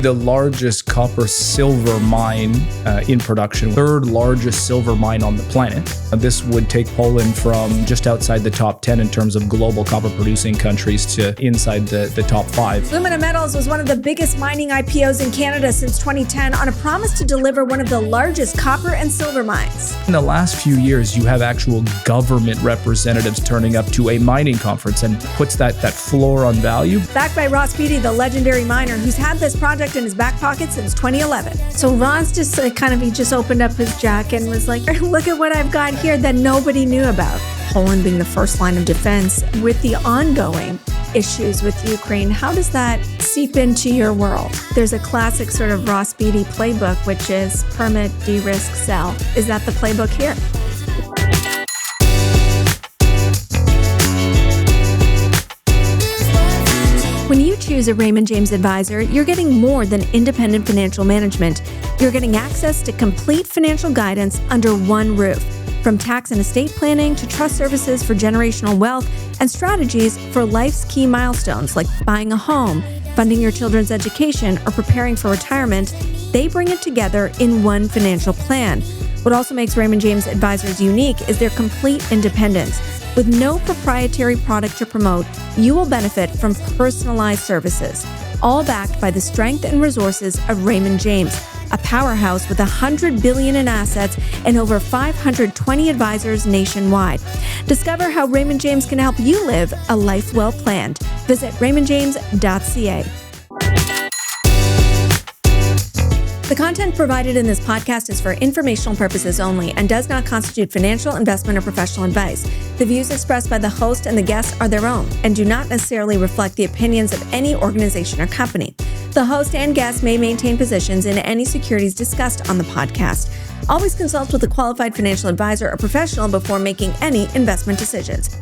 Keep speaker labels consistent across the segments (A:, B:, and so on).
A: The largest copper silver mine in production, third largest silver mine on the planet. This would take Poland from just outside the top 10 in terms of global copper producing countries to inside the top 5.
B: Lumina Metals was one of the biggest mining IPOs in Canada since 2010 on a promise to deliver one of the largest copper and silver mines.
A: In the last few years, you have actual government representatives turning up to a mining conference and puts that floor on value.
B: Backed by Ross Beaty, the legendary miner who's had this project in his back pocket since 2011. So Ross just he just opened up his jacket and was like, look at what I've got here that nobody knew about. Poland being the first line of defense with the ongoing issues with Ukraine. How does that seep into your world? There's a classic sort of Ross Beaty playbook, which is permit, de-risk, sell. Is that the playbook here? When you choose a Raymond James advisor, you're getting more than independent financial management. You're getting access to complete financial guidance under one roof. From tax and estate planning to trust services for generational wealth and strategies for life's key milestones like buying a home, funding your children's education, or preparing for retirement, they bring it together in one financial plan. What also makes Raymond James advisors unique is their complete independence. With no proprietary product to promote, you will benefit from personalized services, all backed by the strength and resources of Raymond James, a powerhouse with $100 billion in assets and over 520 advisors nationwide. Discover how Raymond James can help you live a life well planned. Visit raymondjames.ca. The content provided in this podcast is for informational purposes only and does not constitute financial, investment, or professional advice. The views expressed by the host and the guests are their own and do not necessarily reflect the opinions of any organization or company. The host and guests may maintain positions in any securities discussed on the podcast. Always consult with a qualified financial advisor or professional before making any investment decisions.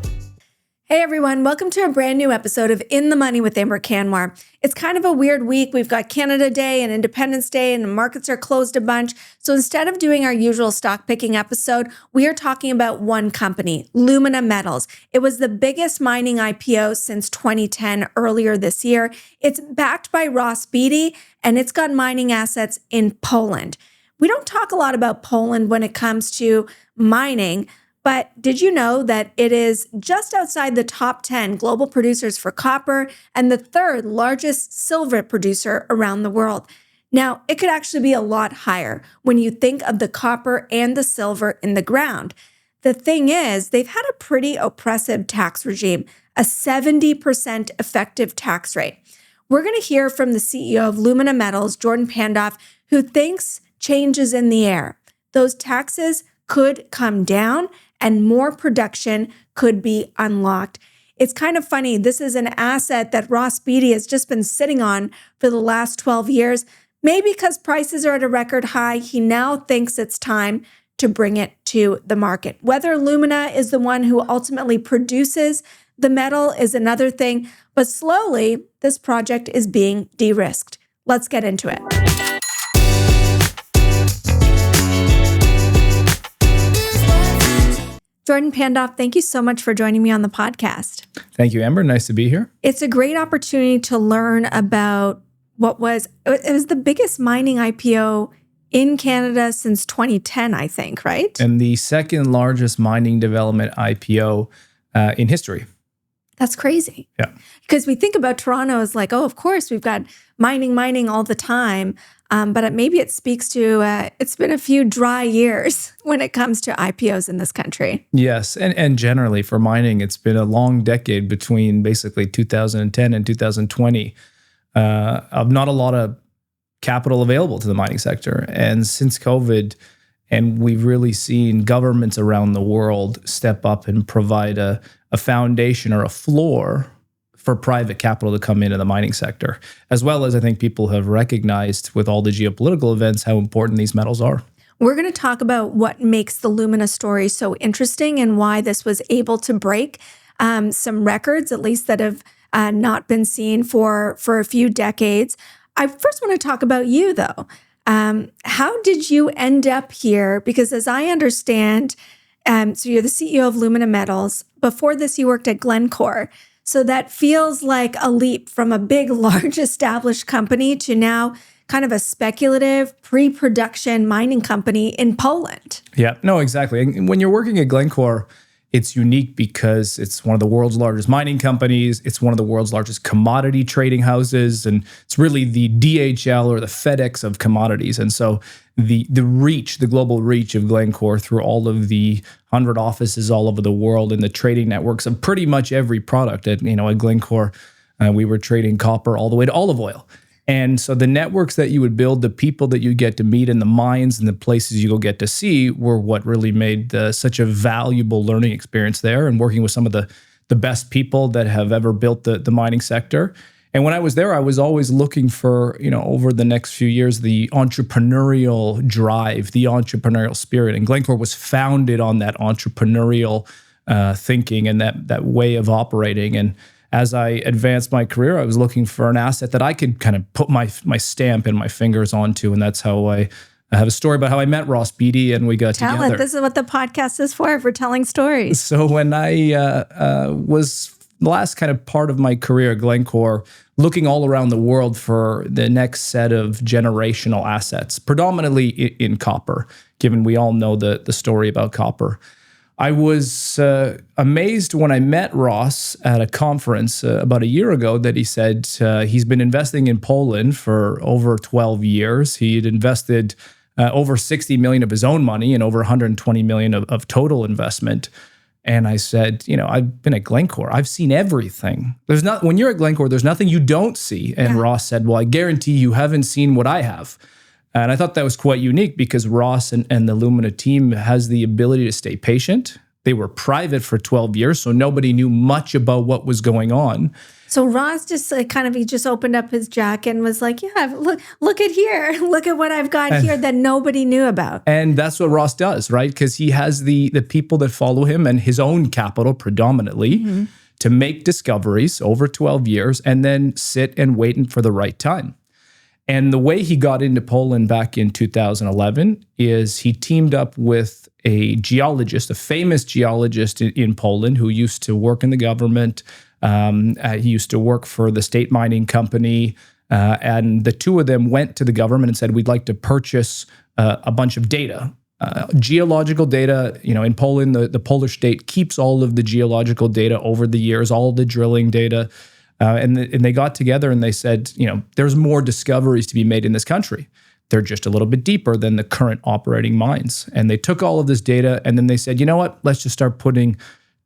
B: Hey everyone, welcome to a brand new episode of In the Money with Amber Kanwar. It's kind of a weird week. We've got Canada Day and Independence Day and the markets are closed a bunch. So instead of doing our usual stock picking episode, we are talking about one company, Lumina Metals. It was the biggest mining IPO since 2010 earlier this year. It's backed by Ross Beaty and it's got mining assets in Poland. We don't talk a lot about Poland when it comes to mining, but did you know that it is just outside the top 10 global producers for copper and the third largest silver producer around the world? Now, it could actually be a lot higher when you think of the copper and the silver in the ground. The thing is, they've had a pretty oppressive tax regime, a 70% effective tax rate. We're going to hear from the CEO of Lumina Metals, Jordan Pandoff, who thinks change is in the air. Those taxes could come down and more production could be unlocked. It's kind of funny. This is an asset that Ross Beaty has just been sitting on for the last 12 years. Maybe because prices are at a record high, he now thinks it's time to bring it to the market. Whether Lumina is the one who ultimately produces the metal is another thing, but slowly this project is being de-risked. Let's get into it. Jordan Pandoff, thank you so much for joining me on the podcast.
A: Thank you, Amber. Nice to be here.
B: It's a great opportunity to learn about it was the biggest mining IPO in Canada since 2010, I think, right?
A: And the second largest mining development IPO in history.
B: That's crazy.
A: Yeah.
B: Because we think about Toronto as like, oh, of course, we've got mining all the time. But maybe it speaks to, it's been a few dry years when it comes to IPOs in this country.
A: Yes. And generally for mining, it's been a long decade between basically 2010 and 2020 of not a lot of capital available to the mining sector. And since COVID, and we've really seen governments around the world step up and provide a foundation or a floor for private capital to come into the mining sector, as well as I think people have recognized with all the geopolitical events how important these metals are.
B: We're going to talk about what makes the Lumina story so interesting and why this was able to break some records, at least that have not been seen for a few decades. I first want to talk about you, though. How did you end up here? Because as I understand, so you're the CEO of Lumina Metals. Before this, you worked at Glencore. So that feels like a leap from a big, large established company to now kind of a speculative pre-production mining company in Poland.
A: Yeah, no, exactly. And when you're working at Glencore, it's unique because it's one of the world's largest mining companies. It's one of the world's largest commodity trading houses. And it's really the DHL or the FedEx of commodities. And so the reach, the global reach of Glencore through all of the 100 offices all over the world and the trading networks of pretty much every product. At Glencore, we were trading copper all the way to olive oil. And so the networks that you would build, the people that you get to meet in the mines and the places you go get to see were what really made such a valuable learning experience there, and working with some of the best people that have ever built the mining sector. And when I was there, I was always looking for, over the next few years, the entrepreneurial drive, the entrepreneurial spirit. And Glencore was founded on that entrepreneurial thinking and that way of operating. And as I advanced my career, I was looking for an asset that I could kind of put my stamp and my fingers onto. And that's how I have a story about how I met Ross Beaty and we got together.
B: This is what the podcast is for telling stories.
A: So when I was the last kind of part of my career at Glencore, looking all around the world for the next set of generational assets, predominantly in copper, given we all know the story about copper. I was amazed when I met Ross at a conference about a year ago that he said he's been investing in Poland for over 12 years. He had invested over 60 million of his own money and over 120 million of total investment. And I said, I've been at Glencore. I've seen everything. When you're at Glencore, there's nothing you don't see. And Ross said, well, I guarantee you haven't seen what I have. And I thought that was quite unique because Ross and the Lumina team has the ability to stay patient. They were private for 12 years, so nobody knew much about what was going on.
B: So Ross just he just opened up his jacket and was like, yeah, look at here. Look at what I've got here that nobody knew about.
A: And that's what Ross does, right? Because he has the people that follow him and his own capital predominantly to make discoveries over 12 years and then sit and wait for the right time. And the way he got into Poland back in 2011 is he teamed up with a geologist, a famous geologist in Poland who used to work in the government. He used to work for the state mining company. And the two of them went to the government and said, we'd like to purchase a bunch of data. Geological data, in Poland, the Polish state keeps all of the geological data over the years, all the drilling data. And they got together and they said, there's more discoveries to be made in this country. They're just a little bit deeper than the current operating mines. And they took all of this data and then they said, you know what, let's just start putting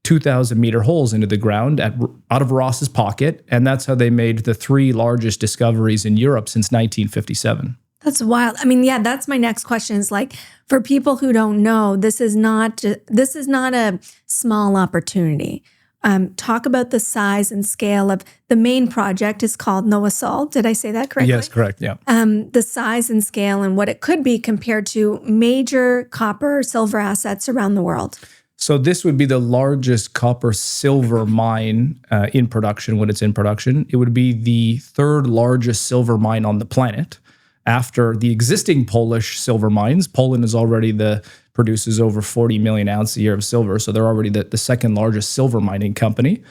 A: 2,000-meter holes into the ground out of Ross's pocket. And that's how they made the 3 largest discoveries in Europe since 1957.
B: That's wild. I mean, yeah, that's my next question is for people who don't know, this is not a small opportunity. Talk about the size and scale of the main project is called Noah Sol. Did I say that correctly?
A: Yes, correct. Yeah.
B: The size and scale and what it could be compared to major copper or silver assets around the world.
A: So this would be the largest copper silver mine in production when it's in production. It would be the 3rd largest silver mine on the planet. After the existing Polish silver mines, Poland is already produces over 40 million ounces a year of silver. So they're already the 2nd largest silver mining company.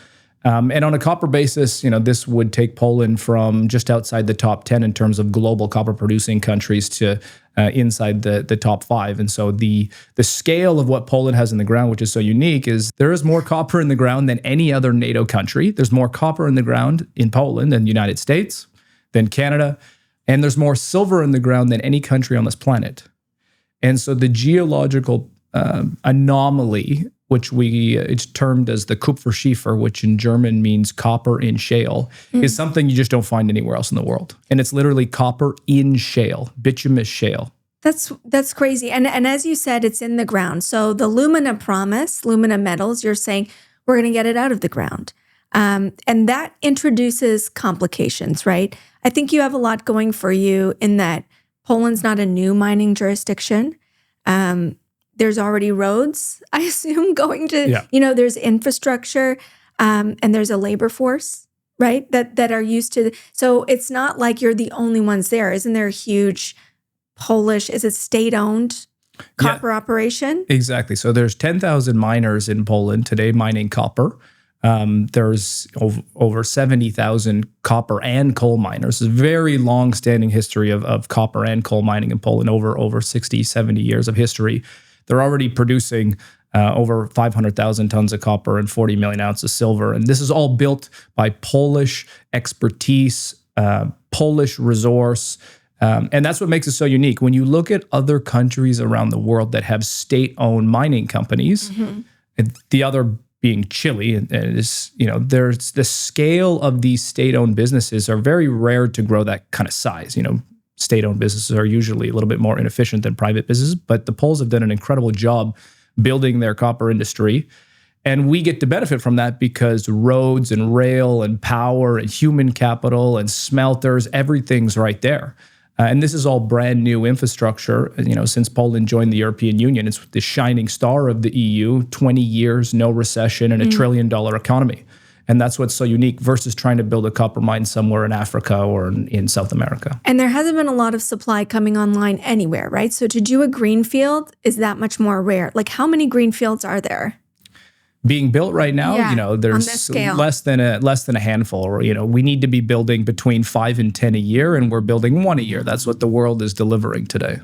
A: And on a copper basis, this would take Poland from just outside the top 10 in terms of global copper producing countries to inside the top 5. And so the scale of what Poland has in the ground, which is so unique, is there is more copper in the ground than any other NATO country. There's more copper in the ground in Poland than the United States, than Canada. And there's more silver in the ground than any country on this planet. And so the geological anomaly, which it's termed as the Kupferschiefer, which in German means copper in shale, is something you just don't find anywhere else in the world. And it's literally copper in shale, bituminous shale.
B: That's crazy. And as you said, it's in the ground. So the Lumina promise, Lumina Metals, you're saying we're going to get it out of the ground. And that introduces complications, right? I think you have a lot going for you in that Poland's not a new mining jurisdiction. There's already roads, I assume, going to, there's infrastructure and there's a labor force, right, that are used to. So it's not like you're the only ones there. Isn't there a huge Polish, is it state-owned copper operation?
A: Exactly. So there's 10,000 miners in Poland today mining copper. There's over 70,000 copper and coal miners. There's a very long-standing history of copper and coal mining in Poland, over 60, 70 years of history. They're already producing over 500,000 tons of copper and 40 million ounces of silver. And this is all built by Polish expertise, Polish resource. And that's what makes it so unique. When you look at other countries around the world that have state-owned mining companies, the other being Chile, and is, there's the scale of these state-owned businesses are very rare to grow that kind of size. State-owned businesses are usually a little bit more inefficient than private businesses, but the Poles have done an incredible job building their copper industry. And we get to benefit from that because roads and rail and power and human capital and smelters, everything's right there. And this is all brand new infrastructure. Since Poland joined the European Union, it's the shining star of the EU, 20 years, no recession, and $1 trillion economy. And that's what's so unique versus trying to build a copper mine somewhere in Africa or in South America.
B: And there hasn't been a lot of supply coming online anywhere, right? So to do a greenfield is that much more rare. Like, how many greenfields are there
A: being built right now? There's less than a handful. Or we need to be building between 5 and 10 a year, and we're building 1 a year. That's what the world is delivering today.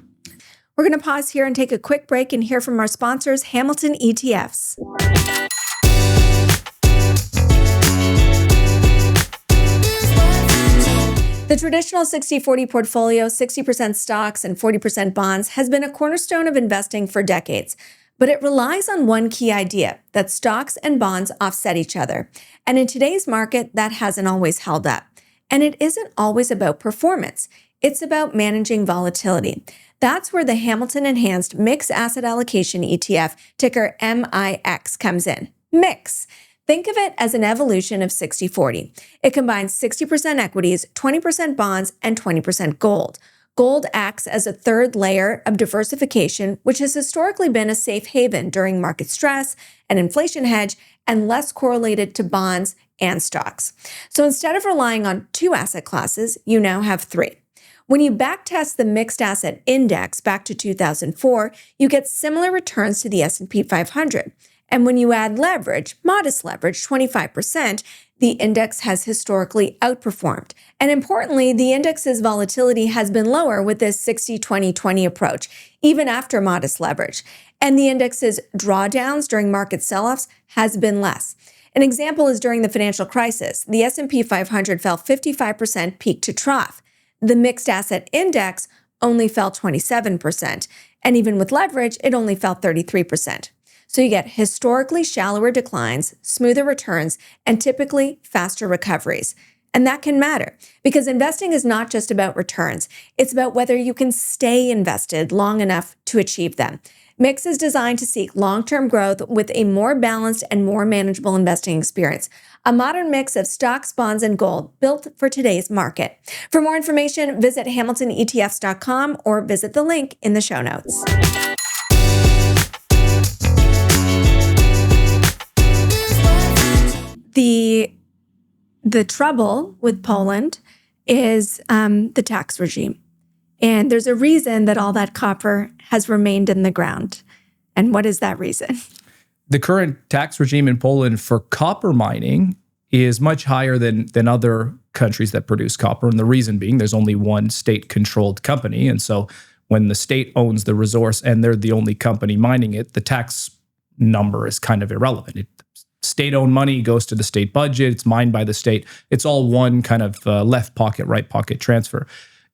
B: We're going to pause here and take a quick break and hear from our sponsors, Hamilton ETFs. The traditional 60-40 portfolio, 60% stocks and 40% bonds, has been a cornerstone of investing for decades. But it relies on one key idea, that stocks and bonds offset each other. And in today's market, that hasn't always held up. And it isn't always about performance. It's about managing volatility. That's where the Hamilton Enhanced Mixed Asset Allocation ETF, ticker MIX, comes in. MIX. Think of it as an evolution of 60-40. It combines 60% equities, 20% bonds, and 20% gold. Gold acts as a third layer of diversification, which has historically been a safe haven during market stress, an inflation hedge, and less correlated to bonds and stocks. So instead of relying on 2 asset classes, you now have 3. When you backtest the mixed asset index back to 2004, you get similar returns to the S&P 500. And when you add leverage, modest leverage, 25%, the index has historically outperformed. And importantly, the index's volatility has been lower with this 60-20-20 approach, even after modest leverage. And the index's drawdowns during market sell-offs has been less. An example is during the financial crisis. The S&P 500 fell 55% peak to trough. The mixed asset index only fell 27%. And even with leverage, it only fell 33%. So you get historically shallower declines, smoother returns, and typically faster recoveries. And that can matter because investing is not just about returns. It's about whether you can stay invested long enough to achieve them. Mix is designed to seek long-term growth with a more balanced and more manageable investing experience. A modern mix of stocks, bonds, and gold built for today's market. For more information, visit hamiltonetfs.com or visit the link in the show notes. The trouble with Poland is the tax regime. And there's a reason that all that copper has remained in the ground. And what is that reason?
A: The current tax regime in Poland for copper mining is much higher than other countries that produce copper. And the reason being there's only one state-controlled company. And so when the state owns the resource and they're the only company mining it, the tax number is kind of irrelevant. State-owned money goes to the state budget. It's mined by the state. It's all one kind of left pocket, right pocket transfer.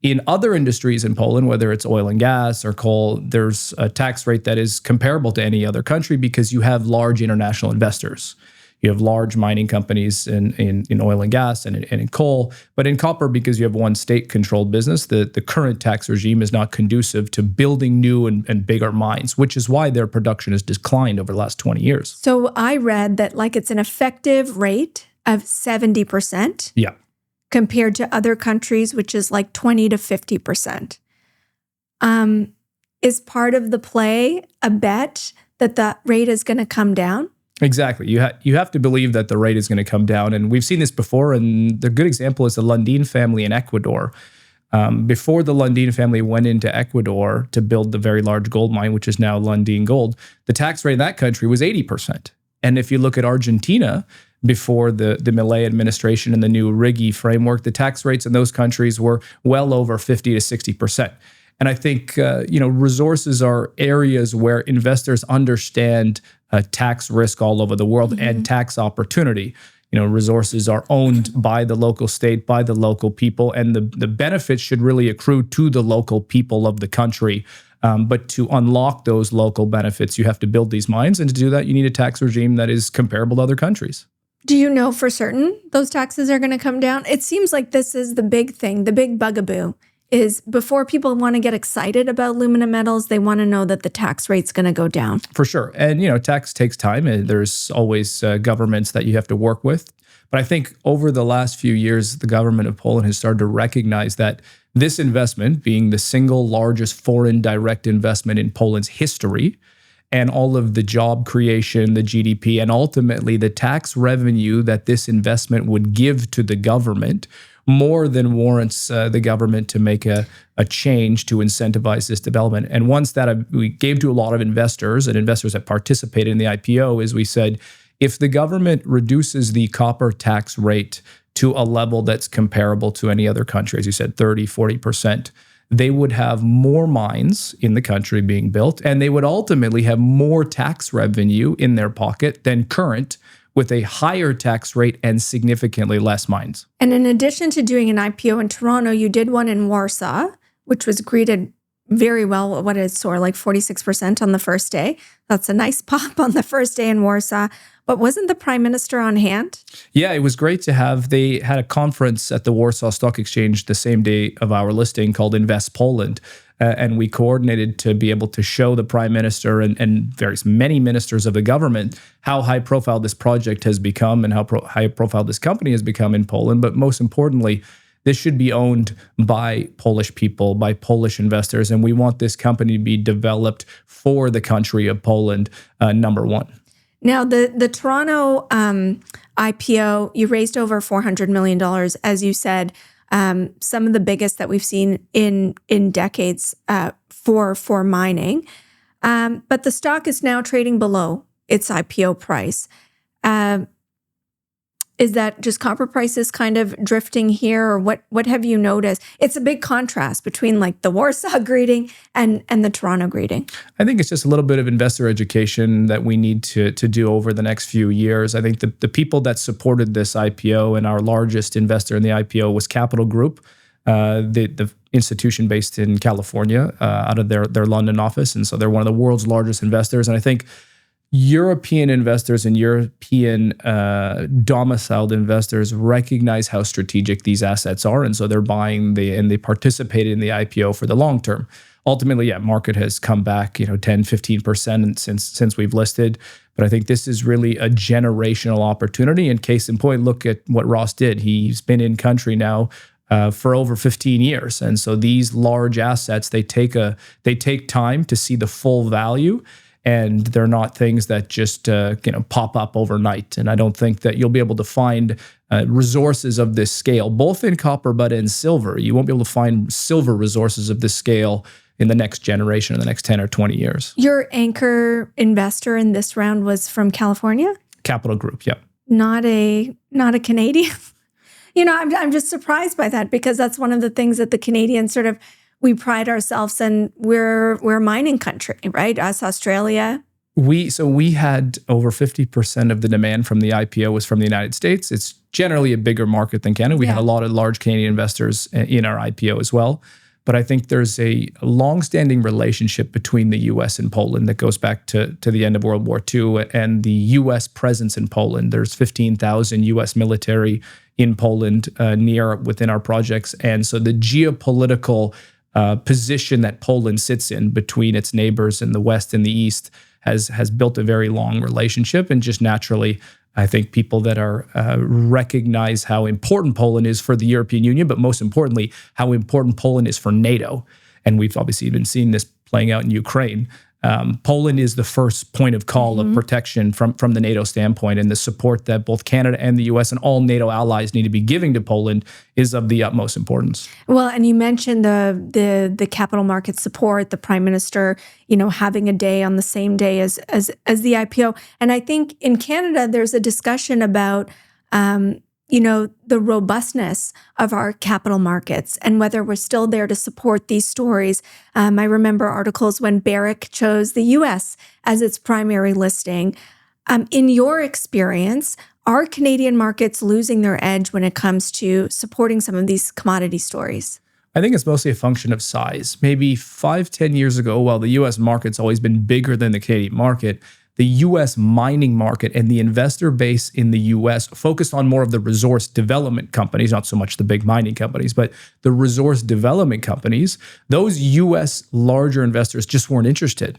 A: In other industries in Poland, whether it's oil and gas or coal, there's a tax rate that is comparable to any other country because you have large international investors. You have large mining companies in oil and gas and in coal. But in copper, because you have one state-controlled business, the current tax regime is not conducive to building new and bigger mines, which is why their production has declined over the last 20 years.
B: So I read that it's an effective rate of 70%.
A: Yeah.
B: Compared to other countries, which is 20 to 50%. Is part of the play a bet that the rate is going to come down?
A: Exactly. You have to believe that the rate is going to come down. And we've seen this before. And the good example is the Lundin family in Ecuador. Before the Lundin family went into Ecuador to build the very large gold mine, which is now Lundin Gold, the tax rate in that country was 80%. And if you look at Argentina, before the Milei administration and the new RIGI framework, the tax rates in those countries were well over 50 to 60%. And I think, resources are areas where investors understand tax risk all over the world and tax opportunity. Resources are owned by the local state, by the local people, and the benefits should really accrue to the local people of the country. But to unlock those local benefits, you have to build these mines. And to do that, you need a tax regime that is comparable to other countries.
B: Do you know for certain those taxes are going to come down? It seems like this is the big thing, the big bugaboo, is before people want to get excited about Lumina Metals, they want to know that the tax rate's going to go down.
A: For sure. And, tax takes time. And there's always governments that you have to work with. But I think over the last few years, the government of Poland has started to recognize that this investment, being the single largest foreign direct investment in Poland's history, and all of the job creation, the GDP, and ultimately the tax revenue that this investment would give to the government more than warrants the government to make a change to incentivize this development. And once that we gave to a lot of investors, and investors that participated in the IPO, is we said, if the government reduces the copper tax rate to a level that's comparable to any other country, as you said, 30, 40%, they would have more mines in the country being built, and they would ultimately have more tax revenue in their pocket than current, with a higher tax rate and significantly less mines.
B: And in addition to doing an IPO in Toronto, you did one in Warsaw, which was greeted very well. What is sort of like 46% on the first day? That's a nice pop on the first day in Warsaw. But wasn't the Prime Minister on hand?
A: Yeah, it was great to have. They had a conference at the Warsaw Stock Exchange the same day of our listing called Invest Poland. And we coordinated to be able to show the Prime Minister and many ministers of the government how high profile this project has become and how high profile this company has become in Poland. But most importantly, this should be owned by Polish people, by Polish investors. And we want this company to be developed for the country of Poland, number one.
B: Now, the Toronto IPO, you raised over $400 million, as you said, some of the biggest that we've seen in decades for mining. But the stock is now trading below its IPO price. Is that just copper prices kind of drifting here, or what have you noticed? It's a big contrast between like the Warsaw greeting and the Toronto greeting.
A: I think it's just a little bit of investor education that we need to do over the next few years. I think the people that supported this IPO, and our largest investor in the IPO was Capital Group, the institution based in California, out of their London office. And so they're one of the world's largest investors. And I think European investors and European domiciled investors recognize how strategic these assets are. And so they're buying and they participated in the IPO for the long term. Ultimately, market has come back, 10, 15% since we've listed. But I think this is really a generational opportunity. And case in point, look at what Ross did. He's been in country now for over 15 years. And so these large assets, they take time to see the full value. And they're not things that just pop up overnight. And I don't think that you'll be able to find resources of this scale, both in copper but in silver. You won't be able to find silver resources of this scale in the next generation, in the next 10 or 20 years.
B: Your anchor investor in this round was from California?
A: Capital Group, yeah.
B: Not a Canadian? I'm just surprised by that, because that's one of the things that the Canadians we pride ourselves in. We're a mining country, right? Us, Australia.
A: We had over 50% of the demand from the IPO was from the United States. It's generally a bigger market than Canada. We had a lot of large Canadian investors in our IPO as well. But I think there's a longstanding relationship between the U.S. and Poland that goes back to the end of World War II, and the U.S. presence in Poland. There's 15,000 U.S. military in Poland within our projects. And so the geopolitical position that Poland sits in between its neighbors in the West and the East has built a very long relationship. And just naturally, I think people that are recognize how important Poland is for the European Union, but most importantly, how important Poland is for NATO. And we've obviously been seeing this playing out in Ukraine. Poland is the first point of call of protection from the NATO standpoint, and the support that both Canada and the U.S. and all NATO allies need to be giving to Poland is of the utmost importance.
B: Well, and you mentioned the capital market support, the Prime Minister, having a day on the same day as the IPO, and I think in Canada there's a discussion about the robustness of our capital markets and whether we're still there to support these stories. I remember articles when Barrick chose the U.S. as its primary listing. In your experience, are Canadian markets losing their edge when it comes to supporting some of these commodity stories?
A: I think it's mostly a function of size. Maybe 5-10 years ago, while the U.S. market's always been bigger than the Canadian market, the U.S. mining market and the investor base in the U.S. focused on more of the resource development companies, not so much the big mining companies, but the resource development companies. Those U.S. larger investors just weren't interested.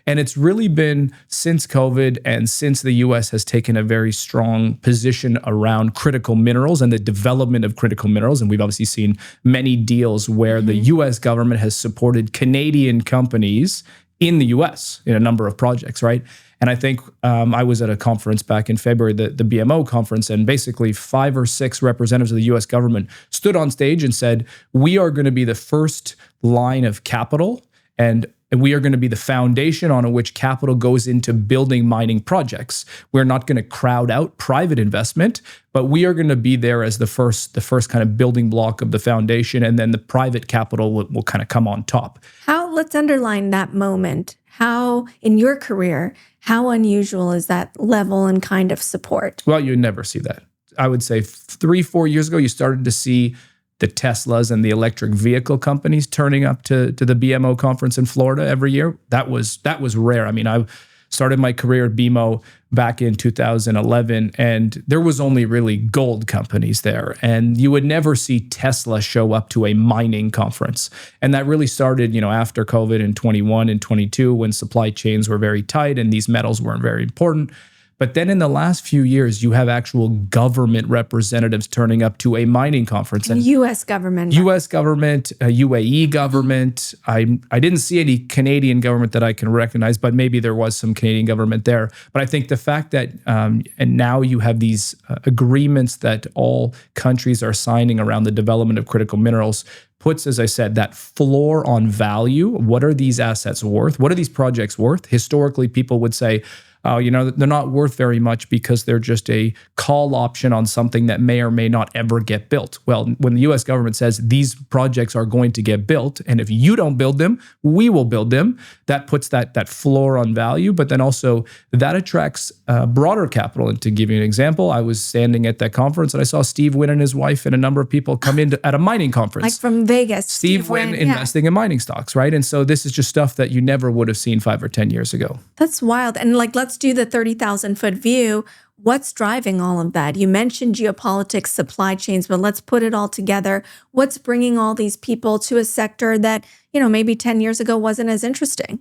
A: And it's really been since COVID and since the U.S. has taken a very strong position around critical minerals and the development of critical minerals. And we've obviously seen many deals where the U.S. government has supported Canadian companies in the U.S. in a number of projects, right? And I think I was at a conference back in February, the BMO conference, and basically 5 or 6 representatives of the U.S. government stood on stage and said, we are going to be the first line of capital, and we are going to be the foundation on which capital goes into building mining projects. We're not going to crowd out private investment, but we are going to be there as the first kind of building block of the foundation, and then the private capital will kind of come on top.
B: Let's underline that moment. How, in your career, how unusual is that level and kind of support?
A: Well, you never see that. I would say 3-4 years ago, you started to see the Teslas and the electric vehicle companies turning up to the BMO conference in Florida every year. That was rare. I mean, I started my career at BMO back in 2011, and there was only really gold companies there. And you would never see Tesla show up to a mining conference. And that really started, after COVID in 21 and 22, when supply chains were very tight and these metals weren't very important. But then in the last few years, you have actual government representatives turning up to a mining conference. And
B: U.S. government.
A: U.S. government, UAE government. I didn't see any Canadian government that I can recognize, but maybe there was some Canadian government there. But I think the fact that, and now you have these agreements that all countries are signing around the development of critical minerals, puts, as I said, that floor on value. What are these assets worth? What are these projects worth? Historically, people would say, they're not worth very much because they're just a call option on something that may or may not ever get built. Well, when the U.S. government says these projects are going to get built, and if you don't build them, we will build them, that puts that floor on value. But then also that attracts broader capital. And to give you an example, I was standing at that conference and I saw Steve Wynn and his wife and a number of people come in at a mining conference.
B: Like from Vegas.
A: Steve Wynn investing in mining stocks, right? And so this is just stuff that you never would have seen 5 or 10 years ago.
B: That's wild. And let's do the 30,000-foot view. What's driving all of that? You mentioned geopolitics, supply chains, but let's put it all together. What's bringing all these people to a sector that, maybe 10 years ago wasn't as interesting?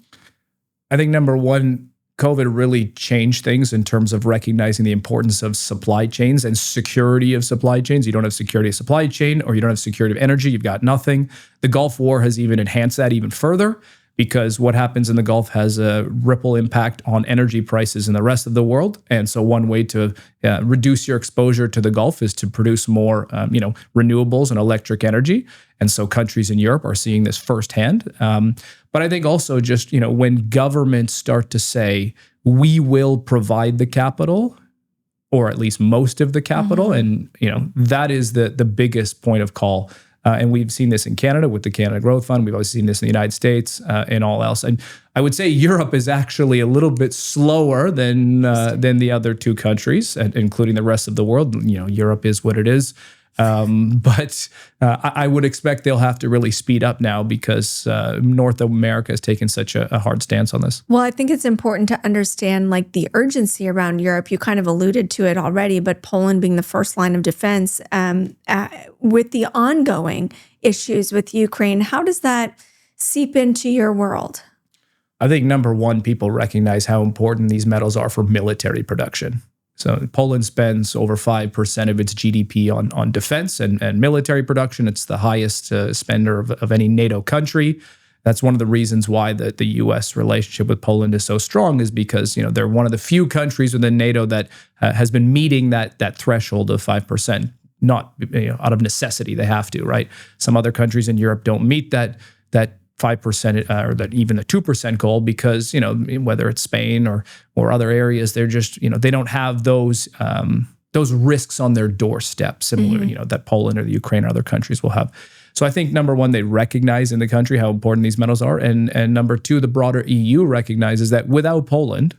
A: I think number one, COVID really changed things in terms of recognizing the importance of supply chains and security of supply chains. You don't have security of supply chain, or you don't have security of energy, you've got nothing. The Gulf War has even enhanced that even further, because what happens in the Gulf has a ripple impact on energy prices in the rest of the world. And so one way to reduce your exposure to the Gulf is to produce more, renewables and electric energy. And so countries in Europe are seeing this firsthand. But I think also just, when governments start to say, we will provide the capital, or at least most of the capital, and, that is the biggest point of call. And we've seen this in Canada with the Canada Growth Fund. We've also seen this in the United States and all else. And I would say Europe is actually a little bit slower than the other 2 countries, including the rest of the world. Europe is what it is. But I would expect they'll have to really speed up now because North America has taken such a hard stance on this.
B: Well, I think it's important to understand the urgency around Europe. You kind of alluded to it already, but Poland being the first line of defense with the ongoing issues with Ukraine, how does that seep into your world?
A: I think number one, people recognize how important these metals are for military production. So Poland spends over 5% of its GDP on defense and military production. It's the highest spender of any NATO country. That's one of the reasons why the U.S. relationship with Poland is so strong, is because they're one of the few countries within NATO that has been meeting that threshold of 5%. Not out of necessity, they have to, right? Some other countries in Europe don't meet that 5% or that even the 2% goal because whether it's Spain or other areas, they're just they don't have those risks on their doorstep, similar that Poland or the Ukraine or other countries will have. So I think number one, they recognize in the country how important these metals are, and number two, the broader EU recognizes that without Poland,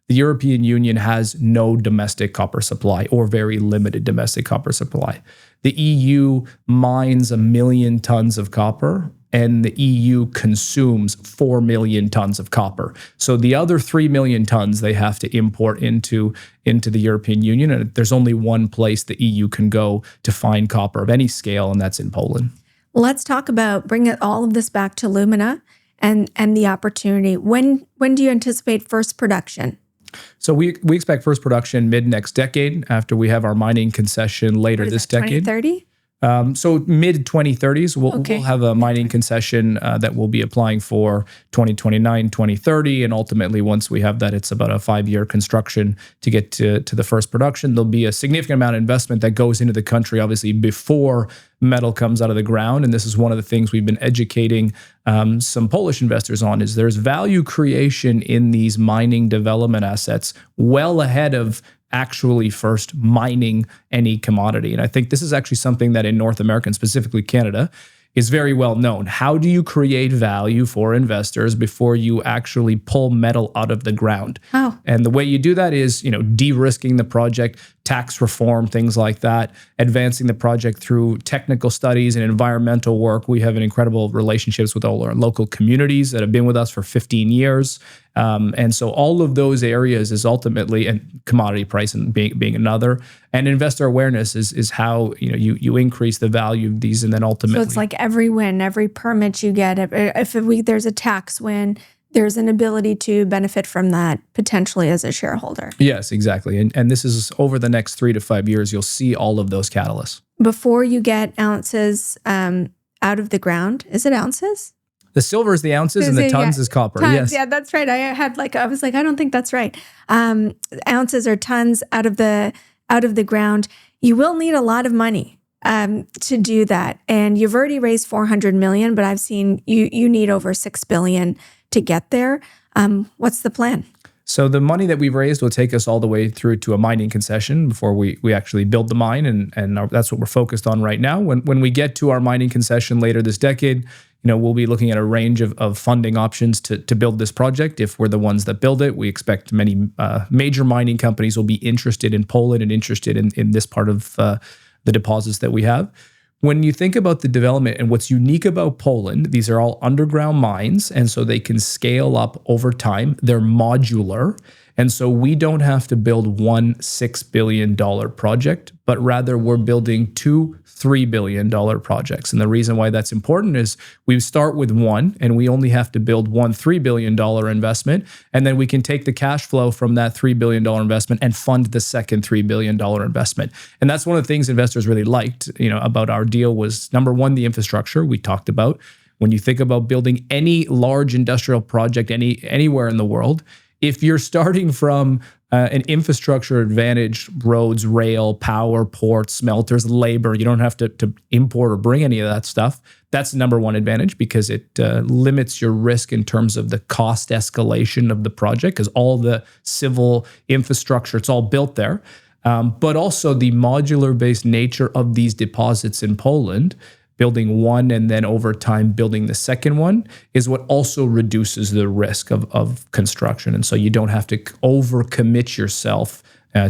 A: the European Union has no domestic copper supply or very limited domestic copper supply. The EU mines 1 million tons of copper, and the EU consumes 4 million tons of copper. So the other 3 million tons they have to import into the European Union, and there's only one place the EU can go to find copper of any scale, and that's in Poland.
B: Let's talk about, bring all of this back to Lumina and the opportunity. When do you anticipate first production?
A: So we expect first production mid next decade, after we have our mining concession later this decade.
B: 2030?
A: So mid 2030s, we'll have a mining concession that we'll be applying for 2029, 2030. And ultimately, once we have that, it's about a 5-year construction to get to the first production. There'll be a significant amount of investment that goes into the country, obviously, before metal comes out of the ground. And this is one of the things we've been educating some Polish investors on, is there's value creation in these mining development assets well ahead of actually first mining any commodity. And I think this is actually something that in North America, and specifically Canada, is very well known. How do you create value for investors before you actually pull metal out of the ground?
B: How?
A: And the way you do that is, de-risking the project, tax reform, things like that, advancing the project through technical studies and environmental work. We have an incredible relationships with all our local communities that have been with us for 15 years. And so all of those areas is ultimately, and commodity price and being another, and investor awareness is how you increase the value of these, and then ultimately.
B: So it's like every win, every permit you get, if there's a tax win, there's an ability to benefit from that potentially as a shareholder.
A: Yes, exactly. And this is over the next 3 to 5 years, you'll see all of those catalysts.
B: Before you get ounces out of the ground, is it ounces?
A: The silver is the ounces and the tons is copper.
B: Tons,
A: yes.
B: Yeah, that's right. I was like, I don't think that's right. Ounces or tons out of the ground. You will need a lot of money to do that. And you've already raised $400 million, but I've seen you need over $6 billion to get there. What's the plan?
A: So the money that we've raised will take us all the way through to a mining concession before we actually build the mine, and that's what we're focused on right now. When we get to our mining concession later this decade, we'll be looking at a range of funding options to build this project. If we're the ones that build it, we expect many major mining companies will be interested in Poland and interested in this part of the deposits that we have. When you think about the development and what's unique about Poland, these are all underground mines, and so they can scale up over time. They're modular, and so we don't have to build one $6 billion project, but rather we're building 2 $3 billion projects. And the reason why that's important is we start with one, and we only have to build one $3 billion investment, and then we can take the cash flow from that $3 billion investment and fund the second $3 billion investment. And that's one of the things investors really liked, about our deal was, number one, the infrastructure we talked about. When you think about building any large industrial project anywhere in the world, if you're starting from an infrastructure advantage, roads, rail, power, ports, smelters, labor, you don't have to import or bring any of that stuff. That's the number one advantage because it limits your risk in terms of the cost escalation of the project because all the civil infrastructure, it's all built there. But also the modular-based nature of these deposits in Poland, building one and then over time building the second one is what also reduces the risk of construction. And so you don't have to overcommit yourself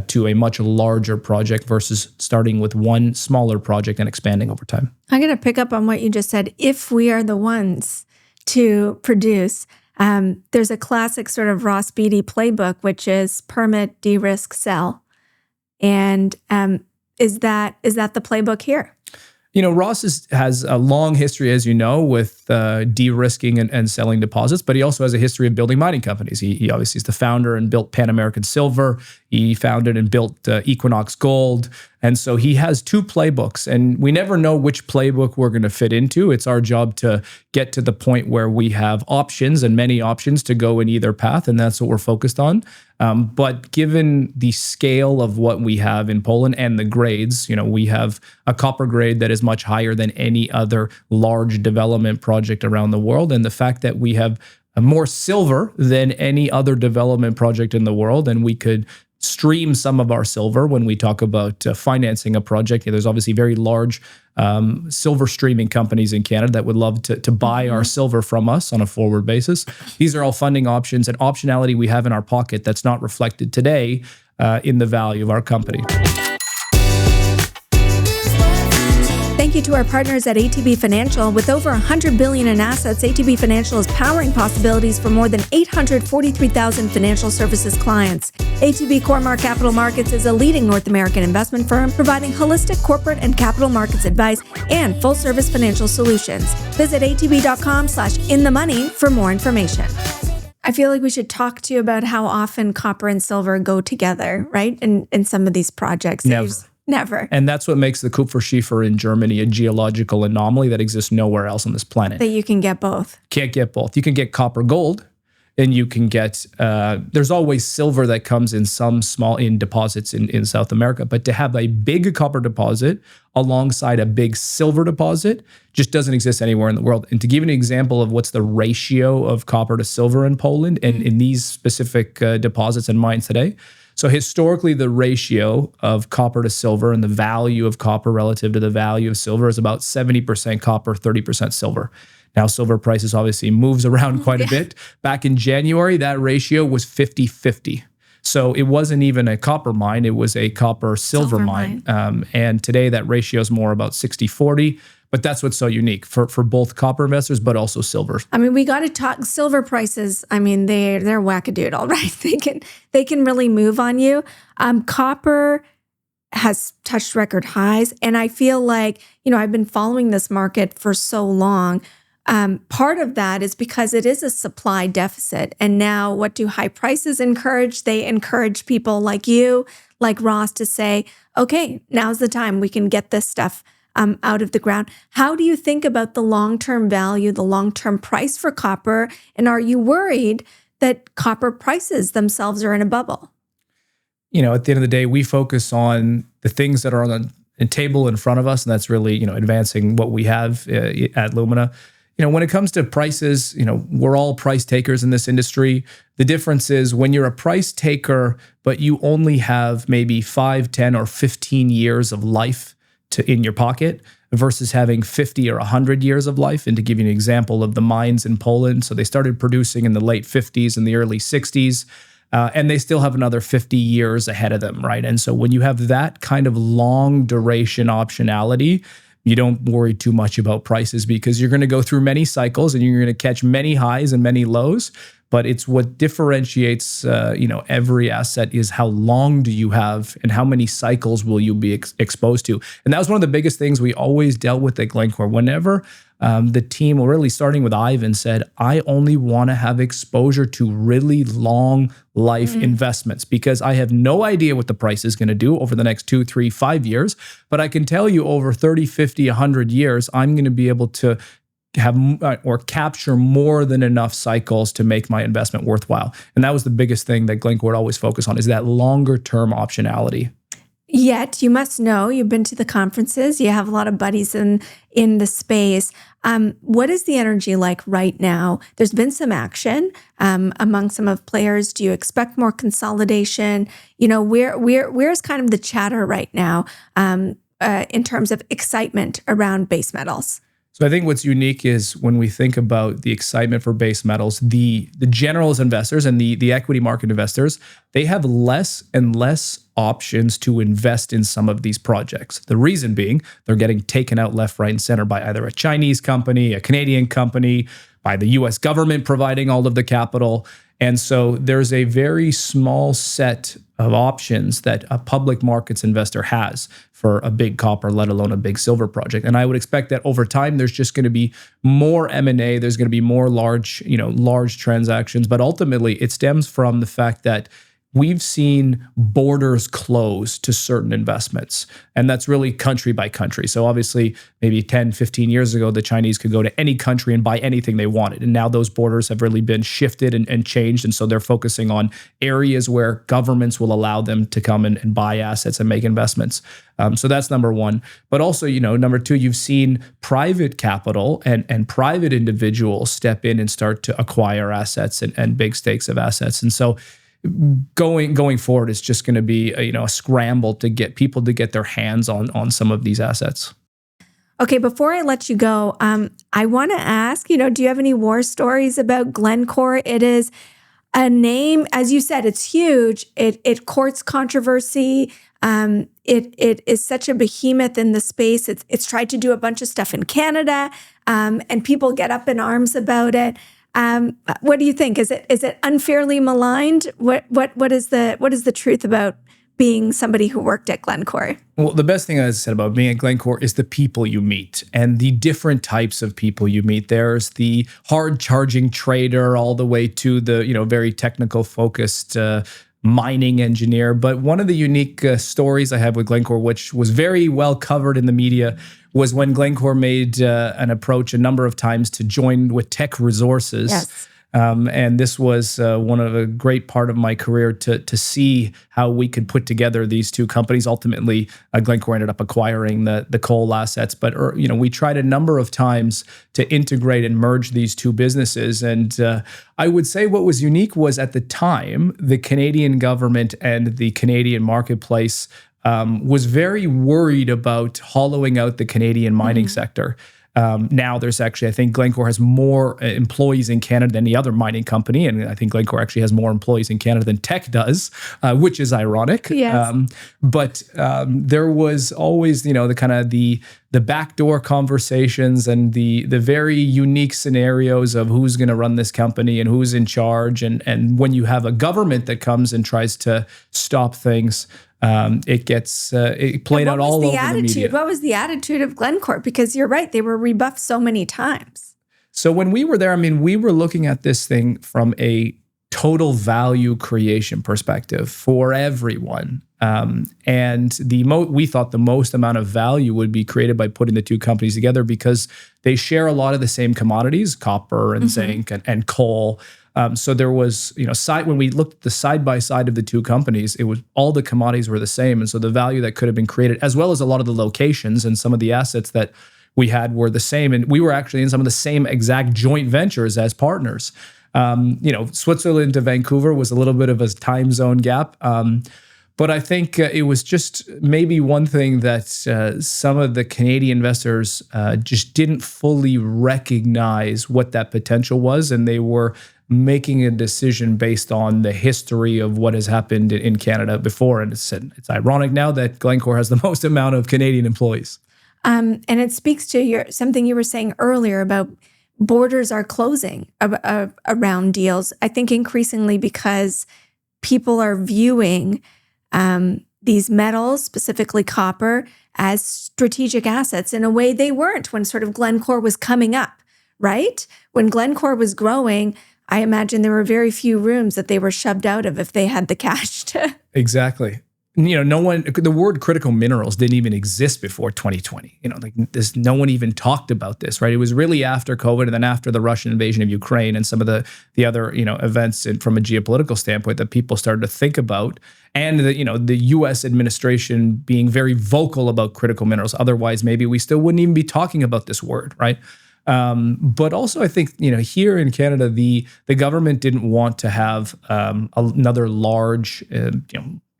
A: to a much larger project versus starting with one smaller project and expanding over time.
B: I'm going to pick up on what you just said. If we are the ones to produce, there's a classic sort of Ross Beaty playbook, which is permit, de-risk, sell. And is that the playbook here?
A: Ross has a long history, as you know, with de-risking and selling deposits, but he also has a history of building mining companies. He obviously is the founder and built Pan American Silver. He founded and built Equinox Gold. And so he has two playbooks, and we never know which playbook we're going to fit into. It's our job to get to the point where we have options and many options to go in either path, and that's what we're focused on. But given the scale of what we have in Poland and the grades, we have a copper grade that is much higher than any other large development project around the world. And the fact that we have more silver than any other development project in the world, and we could stream some of our silver when we talk about financing a project. There's obviously very large silver streaming companies in Canada that would love to buy our silver from us on a forward basis. These are all funding options and optionality we have in our pocket that's not reflected today in the value of our company.
B: Thank you to our partners at ATB Financial. With over $100 billion in assets, ATB Financial is powering possibilities for more than 843,000 financial services clients. ATB Cormark Capital Markets is a leading North American investment firm providing holistic corporate and capital markets advice and full-service financial solutions. Visit atb.com/inthemoney for more information. I feel like we should talk to you about how often copper and silver go together, right? In some of these projects. Never.
A: And that's what makes the Kupferschiefer in Germany a geological anomaly that exists nowhere else on this planet.
B: That you can get both.
A: Can't get both. You can get copper gold, and you can get, there's always silver that comes in some small deposits in South America. But to have a big copper deposit alongside a big silver deposit just doesn't exist anywhere in the world. And to give you an example of what's the ratio of copper to silver in Poland and in these specific deposits and mines today. So historically, the ratio of copper to silver and the value of copper relative to the value of silver is about 70% copper, 30% silver. Now, silver prices obviously moves around quite a bit. Back in January, that ratio was 50-50. So it wasn't even a copper mine, it was a copper-silver mine. And today, that ratio is more about 60-40. But that's what's so unique for both copper investors, but also silver.
B: I mean, we got to talk silver prices. I mean, they're wackadoodle, right? They can really move on you. Copper has touched record highs, and I feel like I've been following this market for so long. Part of that is because it is a supply deficit, and now what do high prices encourage? They encourage people like you, like Ross, to say, "Okay, now's the time. We can get this stuff out of the ground." How do you think about the long-term value, the long-term price for copper? And are you worried that copper prices themselves are in a bubble?
A: At the end of the day, we focus on the things that are on the table in front of us, and that's really, advancing what we have at Lumina. When it comes to prices, we're all price takers in this industry. The difference is when you're a price taker, but you only have maybe 5, 10, or 15 years of life in your pocket versus having 50 or 100 years of life. And to give you an example of the mines in Poland, so they started producing in the late 50s and the early 60s, and they still have another 50 years ahead of them, right? And so when you have that kind of long duration optionality, you don't worry too much about prices because you're going to go through many cycles and you're going to catch many highs and many lows. But it's what differentiates, every asset is how long do you have and how many cycles will you be exposed to. And that was one of the biggest things we always dealt with at Glencore. Whenever the team, really starting with Ivan, said, I only want to have exposure to really long life investments because I have no idea what the price is going to do over the next 2, 3, 5 years. But I can tell you over 30, 50, 100 years, I'm going to be able to have or capture more than enough cycles to make my investment worthwhile. And that was the biggest thing that Glencore would always focus on, is that longer term optionality.
B: Yet you must know, you've been to the conferences, you have a lot of buddies in the space. What is the energy like right now? There's been some action among some of players. Do you expect more consolidation? Where's kind of the chatter right now in terms of excitement around base metals?
A: So I think what's unique is when we think about the excitement for base metals, the generalist investors and the equity market investors, they have less and less options to invest in some of these projects. The reason being they're getting taken out left, right, and center by either a Chinese company, a Canadian company, by the US government providing all of the capital. And so there's a very small set of options that a public markets investor has for a big copper, let alone a big silver project. And I would expect that over time, there's just going to be more M&A. There's going to be more large transactions. But ultimately, it stems from the fact that we've seen borders close to certain investments. And that's really country by country. So obviously, maybe 10, 15 years ago, the Chinese could go to any country and buy anything they wanted. And now those borders have really been shifted and changed. And so they're focusing on areas where governments will allow them to come and buy assets and make investments. So that's number one. But also, number two, you've seen private capital and private individuals step in and start to acquire assets and big stakes of assets. And so going forward, it's just going to be a scramble to get people to get their hands on some of these assets.
B: Okay, before I let you go, I want to ask, do you have any war stories about Glencore? It is a name, as you said, it's huge. It courts controversy. It is such a behemoth in the space. It's tried to do a bunch of stuff in Canada, and people get up in arms about it. What do you think? Is it unfairly maligned? What is the truth about being somebody who worked at Glencore?
A: Well, the best thing I said about being at Glencore is the people you meet and the different types of people you meet. There's the hard-charging trader all the way to the very technical focused mining engineer. But one of the unique stories I have with Glencore, which was very well covered in the media, was when Glencore made an approach a number of times to join with Teck Resources. Yes. And this was one of a great part of my career to see how we could put together these two companies. Ultimately, Glencore ended up acquiring the coal assets, but we tried a number of times to integrate and merge these two businesses. And I would say what was unique was at the time, the Canadian government and the Canadian marketplace was very worried about hollowing out the Canadian mining sector. Now there's actually, I think Glencore has more employees in Canada than any other mining company. And I think Glencore actually has more employees in Canada than Teck does, which is ironic.
B: Yes.
A: But there was always, the backdoor conversations and the very unique scenarios of who's going to run this company and who's in charge. And when you have a government that comes and tries to stop things, it gets played out all over the media.
B: What was the attitude of Glencore? Because you're right, they were rebuffed so many times.
A: So when we were there, we were looking at this thing from a total value creation perspective for everyone. And we thought the most amount of value would be created by putting the two companies together because they share a lot of the same commodities, copper and zinc and coal. So there was, when we looked at the side by side of the two companies, it was all the commodities were the same. And so the value that could have been created, as well as a lot of the locations and some of the assets that we had were the same. And we were actually in some of the same exact joint ventures as partners. Switzerland to Vancouver was a little bit of a time zone gap. But I think it was just maybe one thing that some of the Canadian investors just didn't fully recognize what that potential was. And they were making a decision based on the history of what has happened in Canada before. And it's ironic now that Glencore has the most amount of Canadian employees.
B: And it speaks to something you were saying earlier about borders are closing around deals. I think increasingly because people are viewing these metals, specifically copper, as strategic assets in a way they weren't when sort of Glencore was coming up, right? When Glencore was growing, I imagine there were very few rooms that they were shoved out of if they had the cash to.
A: Exactly. The word critical minerals didn't even exist before 2020. No one even talked about this, right? It was really after COVID and then after the Russian invasion of Ukraine and some of the other, events from a geopolitical standpoint that people started to think about. And the U.S. administration being very vocal about critical minerals. Otherwise, maybe we still wouldn't even be talking about this word, right? But also, I think, here in Canada, the government didn't want to have another large,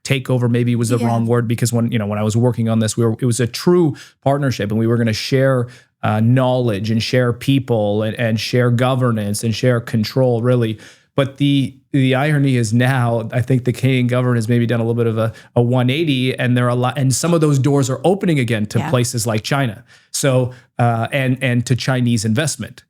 A: takeover maybe was the wrong word, because when I was working on this, it was a true partnership, and we were going to share knowledge and share people and share governance and share control, really. But the irony is now, I think the Canadian government has maybe done a little bit of a 180, and and some of those doors are opening again to places like China. So and to Chinese investment.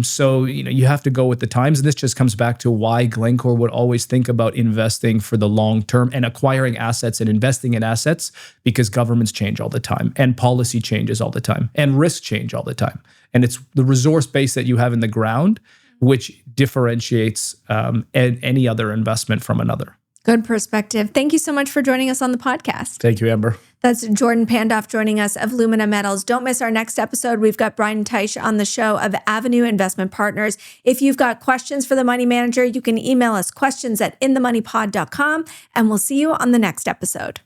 A: So you have to go with the times, and this just comes back to why Glencore would always think about investing for the long term and acquiring assets and investing in assets, because governments change all the time and policy changes all the time and risk change all the time, and it's the resource base that you have in the ground which differentiates any other investment from another.
B: Good perspective. Thank you so much for joining us on the podcast.
A: Thank you, Amber.
B: That's Jordan Pandoff joining us of Lumina Metals. Don't miss our next episode. We've got Brian Teich on the show of Avenue Investment Partners. If you've got questions for the Money Manager, you can email us questions@inthemoneypod.com, and we'll see you on the next episode.